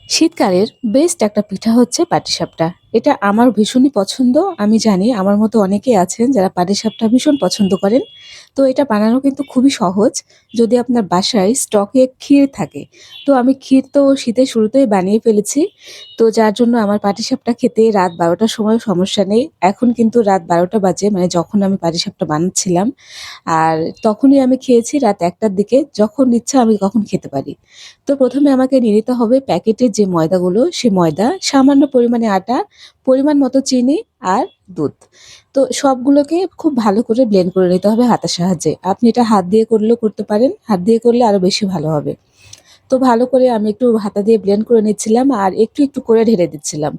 শীতকালের বেস্ট একটা পিঠা হচ্ছে পাটিসাপটা। এটা আমার ভীষণই পছন্দ। আমি জানি আমার মতো অনেকেই আছেন যারা পাটিসাপটা ভীষণ পছন্দ করেন। তো এটা বানানো কিন্তু খুবই সহজ। যদি আপনার বাসায় স্টকে ক্ষীর থাকে। তো আমি ক্ষীর তো শীতের শুরুতেই বানিয়ে ফেলেছি। তো যার জন্য আমার পাটিসাপটা খেতে রাত ১২ টার সময় সমস্যা নেই। এখন কিন্তু রাত ১২ টা বাজে, মানে যখন আমি পাটিসাপটা বানাচ্ছিলাম। আর তখনই আমি খেয়েছি রাত ১ টার দিকে। যখন ইচ্ছা আমি তখন খেতে পারি। তো ১ম এ আমাকে নিয়ে নিতে হবে প্যাকেটের যে ময়দাগুলো, সে ময়দা, সামান্য পরিমাণে আটা, পরিমাণ মতো চিনি আর দুধ। তো সবগুলোকে খুব ভালো করে ব্লেন্ড করে নিতে হবে হাতের সাহায্যে। আপনি এটা হাত দিয়ে করলেও করতে পারেন। হাত দিয়ে করলে আরো বেশি ভালো হবে। তো ভালো করে আমি একটু হাতা দিয়ে ব্লেন্ড করে নিচ্ছিলাম আর একটু করে ঢেলে দিচ্ছিলাম।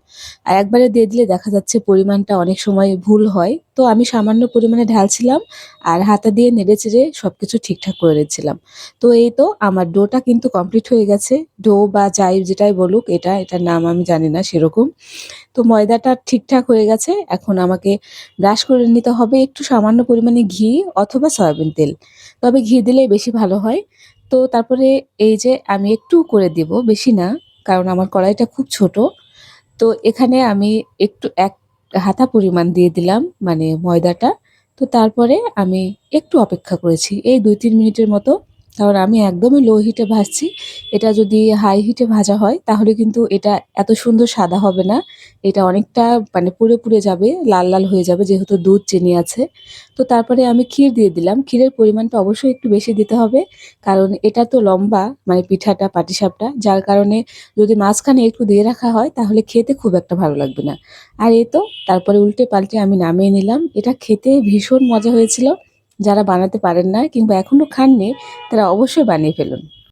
আর একবারে দিয়ে দিলে দেখা যাচ্ছে পরিমাণটা অনেক সময় ভুল হয়। তো আমি সামান্য পরিমাণে ঢালছিলাম আর হাতা দিয়ে নেড়ে-চেড়ে সবকিছু ঠিকঠাক করে নিচ্ছিলাম। তো এই তো আমার ডোটা কিন্তু কমপ্লিট হয়ে গেছে। ডো বা যাই যেটাই বলুক, এটার নাম আমি জানি না সেরকম। তো ময়দাটা ঠিকঠাক হয়ে গেছে। এখন আমাকে ব্রাশ করে নিতে হবে একটু সামান্য পরিমাণে ঘি অথবা সয়াবিন তেল। তবে ঘি দিলেই বেশি ভালো হয়। তো তারপরে এই যে আমি একটু করে দিব, বেশি না। কারণ আমার কড়াইটা খুব ছোট। তো এখানে আমি একটু ১ হাতা পরিমাণ দিয়ে দিলাম মানে ময়দাটা। তো তারপরে আমি একটু অপেক্ষা করেছি। এই ২-৩ মিনিটের মতো। কারণ আমি একদমই লো হিটে ভাজছি। এটা যদি হাই হিটে ভাজা হয় তাহলে কিন্তু এটা এত সুন্দর সাদা হবে না। এটা অনেকটা মানে পুড়ে যাবে, লাল হয়ে যাবে যেহেতু দুধ, চিনি আছে। তো তারপরে আমি ক্ষীর দিয়ে দিলাম। ক্ষীরের পরিমাণটা অবশ্যই একটু বেশি দিতে হবে। কারণ এটা তো লম্বা মানে পিঠাটা, পাটিসাপটা, যার কারণে যদি মাঝখানে একটু দিয়ে রাখা হয় তাহলে খেতে খুব একটা ভালো লাগবে না। আর এই তো তারপরে উল্টে পাল্টে আমি নামিয়ে নিলাম। এটা খেতে ভীষণ মজা হয়েছিল। যারা বানাতে পারেন না কিংবা এখনো খাননি তারা অবশ্যই বানিয়ে ফেলুন।